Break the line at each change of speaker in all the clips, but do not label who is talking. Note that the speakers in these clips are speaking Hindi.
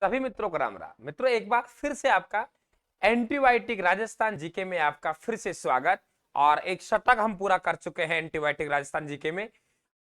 सभी मित्रों को राम राम। मित्रों एक बार फिर से आपका एंटीबायोटिक राजस्थान जीके में आपका फिर से स्वागत। और एक शतक हम पूरा कर चुके हैं एंटीबायोटिक राजस्थान जीके में।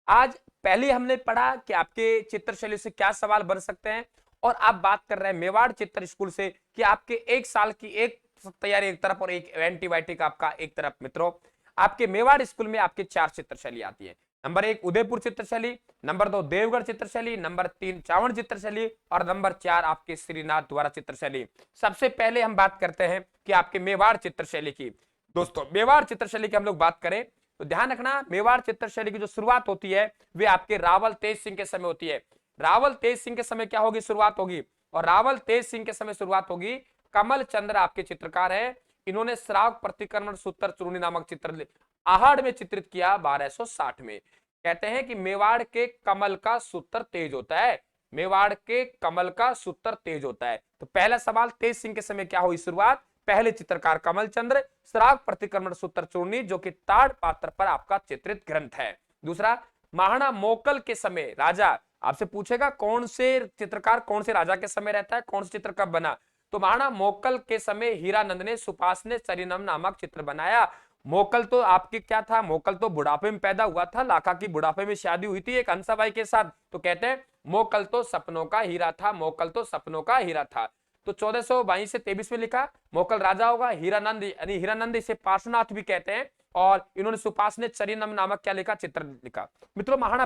आज पहले हमने पढ़ा कि आपके चित्र शैली से क्या सवाल बन सकते हैं, और आप बात कर रहे हैं मेवाड़ चित्र स्कूल से कि आपके एक साल की एक तैयारी एक तरफ और एक एंटीबायोटिक आपका एक तरफ। मित्रों आपके मेवाड़ स्कूल में आपके 4 चित्र शैली आती है। नंबर 1 उदयपुर चित्रशैली, नंबर 2 देवगढ़ चित्रशैली, नंबर 3 चावड़ चित्रशैली और नंबर 4 आपके श्रीनाथ द्वारा चित्रशैली। सबसे पहले हम बात करते हैं कि आपके मेवाड़ चित्रशैली की। दोस्तों मेवाड़ चित्रशैली की हम लोग बात करें तो ध्यान रखना, मेवाड़ चित्रशैली की जो शुरुआत होती है वे आपके रावल तेज सिंह के समय होती है। रावल तेज सिंह के समय क्या होगी, शुरुआत होगी। और रावल तेज सिंह के समय शुरुआत होगी। कमल चंद्र आपके चित्रकार है। इन्होंने श्रावक प्रतिक्रमण सूत्र चूर्णी नामक चित्र आहड़ में चित्रित किया 1260 में। कहते हैं कि मेवाड़ के कमल का सूत्र तेज होता है। मेवाड़ के कमल का सूत्र तेज होता है। तो पहला सवाल, तेज सिंह के समय क्या हुई शुरुआत। पहले चित्रकार कमल चंद्र, श्रावक प्रतिक्रमण सूत्र चूर्णी जो कि ताड़ पात्र पर आपका चित्रित ग्रंथ है। दूसरा, महाना मोकल के समय राजा, आपसे पूछेगा कौन से चित्रकार कौन से राजा के समय रहता है, कौन सा चित्र कब बना। तो महाना मोकल के समय हीरानंद ने सुपास ने चरिनम नामक चित्र बनाया। मोकल तो आपके क्या था, मोकल तो बुढ़ापे में पैदा हुआ था। लाखा की बुढ़ापे में शादी हुई थी एक हंसाबाई के साथ। तो कहते हैं मोकल तो सपनों का हीरा था, मोकल तो सपनों का हीरा था। तो 1422 से 23 में लिखा। मोकल राजा होगा। हीरानंद यानी हीरानंद इसे पार्श्वनाथ भी कहते हैं। और इन्होंने सुपास ने चरिनम नामक क्या लिखा, चित्र लिखा। मित्रों महाराणा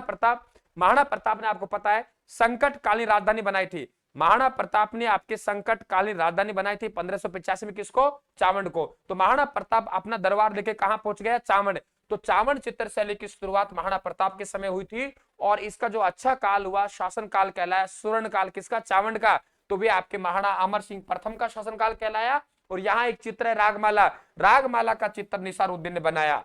प्रताप ने आपको पता है संकट कालीन राजधानी बनाई थी। महाराणा प्रताप ने आपके संकट कालीन राजधानी बनाई थी 1585 में। किसको, चावंड को। तो महाराणा प्रताप अपना दरबार लेके कहां पहुंच गया, चावंड। तो चावंड चित्रशैली की शुरुआत महाराणा प्रताप के समय हुई थी। और इसका जो अच्छा काल हुआ, शासन काल कहलाया, स्वर्ण काल किसका, चावंड का। तो वे आपके महाराणा अमर सिंह प्रथम का शासन काल कहलाया। और यहाँ एक चित्र है रागमाला, रागमाला का चित्र निसारुद्दीन ने बनाया।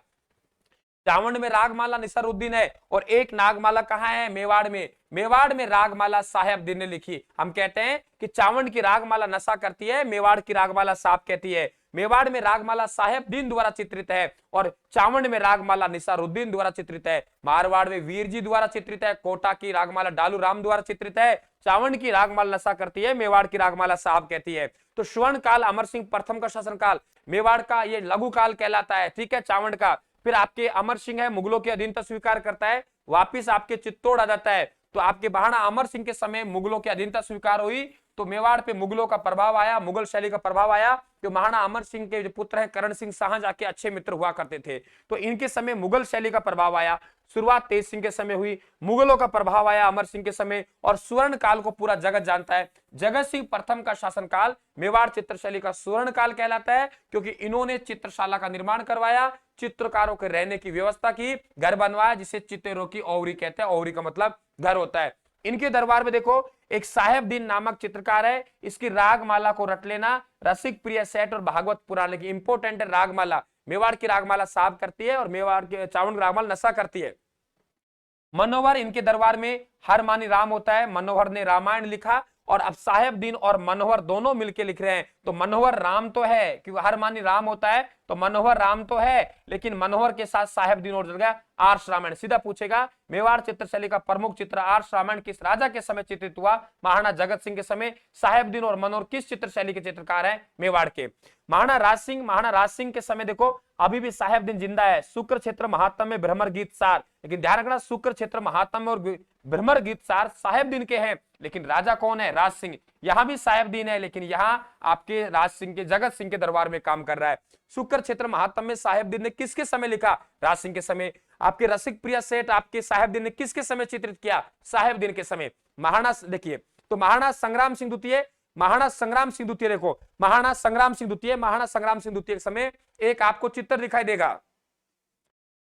चावंड में रागमाला निसारुद्दीन है। और एक नागमाला कहाँ है, मेवाड़ में। मेवाड़ में रागमाला साहेबदीन ने लिखी। हम कहते हैं कि चावंड की रागमाला नशा करती है, मेवाड़ की रागमाला साफ कहती है। मेवाड़ में रागमाला साहेबदीन द्वारा चित्रित है और चावंड में रागमाला निसारुद्दीन द्वारा चित्रित है। मारवाड़ में वीरजी द्वारा चित्रित है। कोटा की रागमाला डालू राम द्वारा चित्रित है। चावंड की रागमाला नशा करती है, मेवाड़ की रागमाला साहब कहती है। तो स्वर्ण काल अमर सिंह प्रथम का शासन काल, मेवाड़ का ये लघु काल कहलाता है, ठीक है, चावंड का। फिर आपके अमर सिंह है, मुगलों की अधीनता स्वीकार करता है, वापिस आपके चित्तौड़ आ जाता है। तो आपके महाराणा अमर सिंह के समय मुगलों की अधीनता स्वीकार हुई तो मेवाड़ पे मुगलों का प्रभाव आया, मुगल शैली का प्रभाव आया। जो महाराणा अमर सिंह के जो पुत्र हैं करण सिंह शाहजहां के अच्छे मित्र हुआ करते थे। तो इनके समय मुगल शैली का प्रभाव आया। शुरुआत तेज सिंह के समय हुई, मुगलों का प्रभाव आया अमर सिंह के समय। और स्वर्ण काल को पूरा जगत जानता है। जगत सिंह प्रथम का शासन काल मेवाड़ चित्रशैली का स्वर्ण काल कहलाता है, क्योंकि इन्होंने चित्रशाला का निर्माण करवाया, चित्रकारों के रहने की व्यवस्था की, घर बनवाया, जिसे चित्तेरों की ओवरी कहते हैं। ओवरी का मतलब घर होता है। इनके दरबार में देखो एक साहेबदीन नामक चित्रकार है। इसकी रागमाला को रट लेना, रसिक प्रिय सेठ और भागवत पुराण की इंपोर्टेंट है रागमाला। मेवाड़ की रागमाला साफ करती है और मेवाड़ के चावंड रागमाला नशा करती है। मनोहर इनके दरबार में हर मानी राम होता है। मनोहर ने रामायण लिखा और अब साहेबदीन और मनोहर दोनों मिलके लिख रहे हैं। तो मनोहर राम तो है क्योंकि हर मानी राम होता है, तो मनोहर राम तो है, लेकिन मनोहर के साथ साहेबदीन और जुड़ गया। आर्ष रामायण सीधा पूछेगा। मेवाड़ चित्रशैली का प्रमुख चित्र आर्ष रामायण किस राजा के समय चित्रित हुआ, महाराणा जगत सिंह के समय। साहेबदीन और मनोहर किस चित्रशैली के चित्रकार हैं, मेवाड़ के। महाराणा राज सिंह के समय देखो अभी भी साहेबदीन जिंदा है। शुक्र क्षेत्र महात्म में भ्रमर गीत सार, लेकिन ध्यान रखना शुक्र क्षेत्र महात्म और भ्रमर गीत सार साहेबदीन के हैं, लेकिन राजा कौन है, राज सिंह। यहां भी साहेबदीन है, लेकिन यहां आपके राज सिंह के जगत सिंह के दरबार में काम कर रहा है। शुक्र क्षेत्र महात्म में साहेबदीन ने किसके समय लिखा, राज सिंह के समय। आपके रसिक प्रिय सेठ आपके साहेबदीन ने किसके समय चित्रित किया, साहेबदीन के समय। महाराणा देखिए, तो महाराणा संग्राम सिंह द्वितीय, महाराणा संग्राम सिंह द्वितीय देखो, महाराणा संग्राम सिंह द्वितीय, महाराणा संग्राम सिंह द्वितीय के समय एक आपको चित्र दिखाई देगा।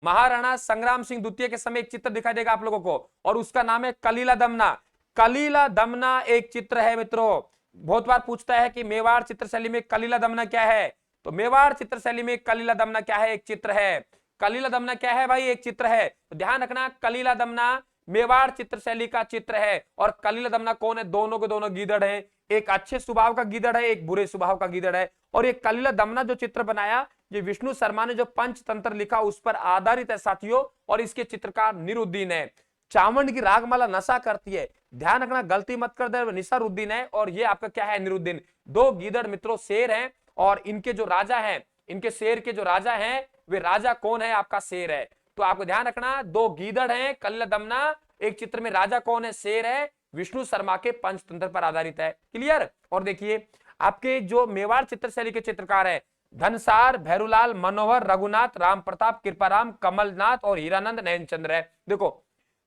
महाराणा संग्राम सिंह द्वितीय के समय एक चित्र दिखाई देगा आप लोगों को, और उसका नाम है कलीला दमना। कलीला दमना एक चित्र है मित्रों। बहुत बार पूछता है कि मेवाड़ चित्रशैली में कलीला दमना क्या है। तो मेवाड़ चित्रशैली में कलीला दमना क्या है, एक चित्र है। कलीला दमना क्या है भाई, एक चित्र है। तो ध्यान रखना, कलीला दमना मेवाड़ चित्रशैली का चित्र है। और कलीला दमना कौन है, दोनों के दोनों गीदड़ है। एक अच्छे स्वभाव का गीदड़ है, एक बुरे स्वभाव का गीदड़ है। और ये कलीला दमना जो चित्र बनाया, ये विष्णु शर्मा ने जो पंचतंत्र लिखा उस पर आधारित है साथियों। और इसके चित्रकार निरुद्दीन है। चावंड की रागमाला नशा करती है, ध्यान रखना गलती मत कर दे, निसारुद्दीन है और ये आपका क्या है, निरुद्दीन। दो गीदड़ मित्रों शेर हैं और इनके जो राजा हैं, इनके शेर के जो राजा हैं वे राजा कौन है, आपका शेर है। तो आपको ध्यान रखना दो गीदड़ हैं कल्ल दमना, एक चित्र में राजा कौन है, शेर है, विष्णु शर्मा के पंचतंत्र पर आधारित है। क्लियर। और देखिए आपके जो मेवाड़ चित्रशैली के चित्रकार है धनसार, भैरूलाल, मनोहर, रघुनाथ, राम प्रताप, कृपाराम, कमलनाथ और हीरानंद नयनचंद्र है। देखो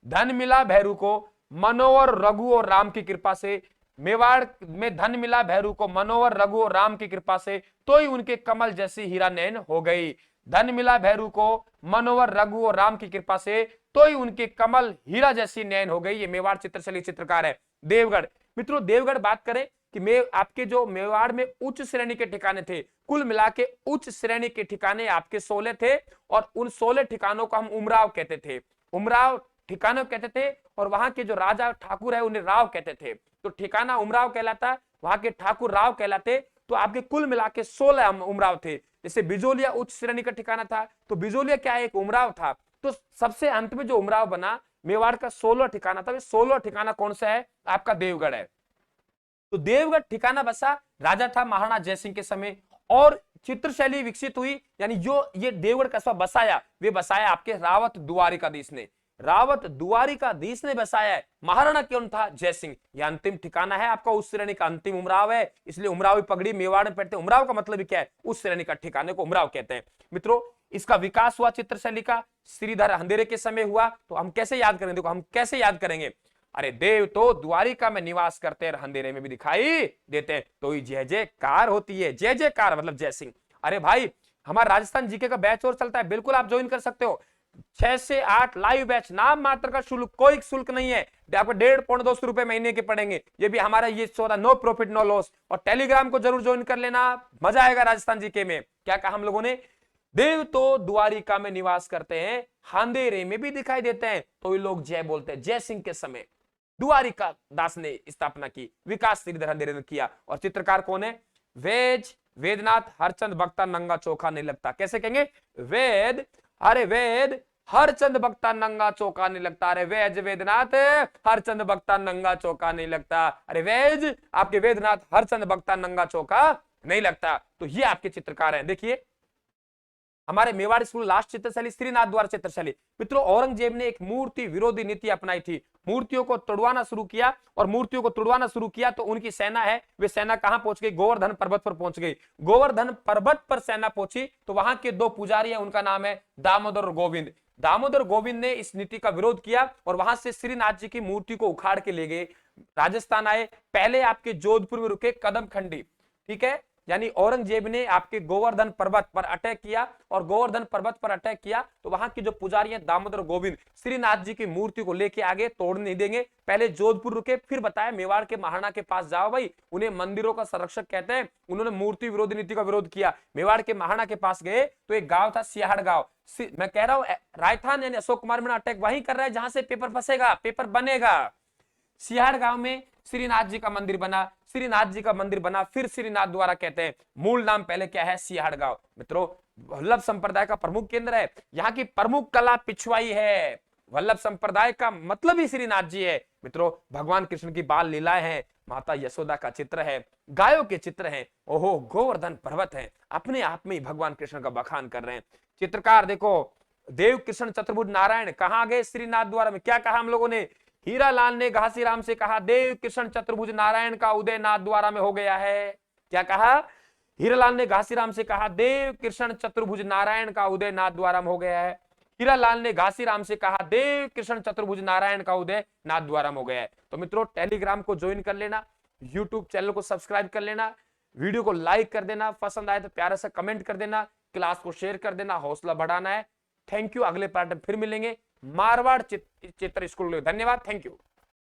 धन मिला भैरू को, मनोहर, रघु और राम की कृपा से, मेवाड़ में धन मिला भैरू को मनोहर, रघु और राम की कृपा से, तो ही उनके कमल जैसी हीरा नयन हो गई। धन मिला भैरू को मनोहर, रघु और राम की कृपा से, तो ही उनके कमल हीरा जैसी नयन हो गई। ये मेवाड़ चित्रशैली चित्रकार है। देवगढ़ मित्रों, देवगढ़ बात करें कि आपके जो मेवाड़ में उच्च श्रेणी के ठिकाने थे, कुल मिला के उच्च श्रेणी के ठिकाने आपके 16 थे और उन 16 ठिकानों को हम उमराव कहते थे, उमराव ठिकानों कहते थे। और वहां के जो राजा ठाकुर है उन्हें राव कहते थे, तो ठिकाना उमराव कहलाता, वहां के ठाकुर राव कहलाते। तो आपके कुल मिला के 16 उमराव थे। जैसे बिजोलिया उच्च श्रेणी का ठिकाना था, तो बिजोलिया क्या है, एक उमराव था। तो सबसे अंत में जो उमराव बना मेवाड़ का 16 ठिकाना था, 16 ठिकाना कौन सा है, आपका देवगढ़ है। तो देवगढ़ ठिकाना बसा, राजा था महाराणा जयसिंह के समय, और चित्रशैली विकसित हुई, यानी जो ये देवगढ़ कस्बा बसाया वे बसाया आपके रावत द्वारिकाधीश ने, रावत द्वारिकाधीश ने बसाया है। महाराणा कौन था, जयसिंह। यह अंतिम ठिकाना है आपका उस श्रेणी का, अंतिम उमराव है, इसलिए उमरावी पगड़ी मेवाड़ में पहनते हैं। उमराव का मतलब क्या है, उस श्रेणी का ठिकाने को उमराव कहते हैं। मित्रों इसका विकास हुआ चित्रशैली का श्रीधर अंधेरे के समय हुआ। तो हम कैसे याद करेंगे, देखो हम कैसे याद करेंगे, अरे देव तो द्वारिका में निवास करते हैं, अंधेरे में भी दिखाई देते हैं, तो ही जय जयकार होती है। जय जयकार मतलब जय सिंह। अरे भाई हमारा राजस्थान जीके का बैच और चलता है, बिल्कुल आप ज्वाइन कर सकते हो। 6 से 8 लाइव बैच, नाम मात्र का शुल्क, कोई शुल्क नहीं है, आपको 150-200 रुपए महीने के पड़ेंगे। ये भी हमारा ये सौदा, नो प्रॉफिट नो लॉस। और टेलीग्राम को जरूर ज्वाइन कर लेना, मजा आएगा राजस्थान जीके में। क्या कहा हम लोगों ने, देव तो द्वारिका में निवास करते हैं, अंधेरे में भी दिखाई देते हैं, तो ये लोग जय बोलते हैं। जय सिंह के समय द्वारिका दास ने स्थापना की, विकास श्रीधर अंधेरे ने किया। और चित्रकार कौन है, वेद, वेदनाथ, हरचंद बख्ता, नंगा चौका नहीं लगता। कैसे कहेंगे, वेद, अरे वेद हरचंद बख्ता नंगा चौका नहीं लगता। अरे वेद वेदनाथ हरचंद बख्ता नंगा चौका नहीं लगता। अरे वेद आपके वेदनाथ हरचंद बख्ता नंगा चौका नहीं लगता। तो ये आपके चित्रकार हैं। देखिए हमारे मेवाड़ स्कूल लास्ट चित्रशैली श्रीनाथ द्वारा चित्रशैली। मित्रों औरंगजेब ने एक मूर्ति विरोधी नीति अपनाई थी, मूर्तियों को तोड़वाना शुरू किया, और मूर्तियों को तोड़वाना शुरू किया तो उनकी सेना है, वे सेना कहां पहुंच गई, गोवर्धन पर्वत पर पहुंच गई। गोवर्धन पर्वत पर सेना पहुंची तो वहां के 2 पुजारी हैं, उनका नाम है दामोदर और गोविंद। दामोदर गोविंद ने इस नीति का विरोध किया और वहां से श्रीनाथ जी की मूर्ति को उखाड़ के ले गए, राजस्थान आए। पहले आपके जोधपुर में रुके कदम खंडी, ठीक है, यानी औरंगजेब ने आपके गोवर्धन पर्वत पर अटैक किया, और गोवर्धन पर्वत पर अटैक किया तो वहां के जो पुजारी हैं दामोदर गोविंद श्रीनाथ जी की मूर्ति को लेके आगे, तोड़ नहीं देंगे। पहले जोधपुर रुके, फिर बताया मेवाड़ के महाराणा के पास जाओ भाई, उन्हें मंदिरों का संरक्षक कहते हैं, उन्होंने मूर्ति विरोधी नीति का विरोध किया। मेवाड़ के महाराणा के पास गए तो एक गांव था सियाहड़ गांव, मैं कह रहा हूं राजस्थान यानी अशोक कुमार मीणा अटैक वहीं कर रहा है जहां से पेपर फंसेगा, पेपर बनेगा। सियाहड़ गांव में श्रीनाथ जी का मंदिर बना, श्रीनाथ जी का मंदिर बना, फिर श्रीनाथ द्वारा कहते हैं। मूल नाम पहले क्या है, सियाहड़ गांव। मित्रों वल्लभ संप्रदाय का प्रमुख केंद्र है, यहाँ की प्रमुख कला पिछवाई है। वल्लभ संप्रदाय का मतलब ही श्रीनाथ जी है। मित्रों भगवान कृष्ण की बाल लीलाएं हैं, माता यशोदा का चित्र है, गायों के चित्र हैं, ओहो गोवर्धन पर्वत है, अपने आप में ही भगवान कृष्ण का बखान कर रहे हैं। चित्रकार देखो देव कृष्ण चतुर्भुज नारायण, कहां गए, श्रीनाथ द्वारा में। क्या कहा हम लोगों ने, हीरालाल ने घासीराम से कहा देव कृष्ण चतुर्भुज नारायण का उदय नाथ द्वारा में हो गया है। क्या कहा, हीरालाल ने घासीराम से कहा देव कृष्ण चतुर्भुज नारायण का उदय नाथ द्वारा में हो गया है। हीरालाल ने घासीराम से कहा देव कृष्ण चतुर्भुज नारायण का उदय नाथ द्वारा में हो गया है। तो मित्रों टेलीग्राम को ज्वाइन कर लेना, यूट्यूब चैनल को सब्सक्राइब कर लेना, वीडियो को लाइक कर देना, पसंद आए तो प्यारा सा कमेंट कर देना, क्लास को शेयर कर देना, हौसला बढ़ाना है। थैंक यू, अगले पार्ट में फिर मिलेंगे। मारवाड़ चित्र स्कूल, धन्यवाद, थैंक यू।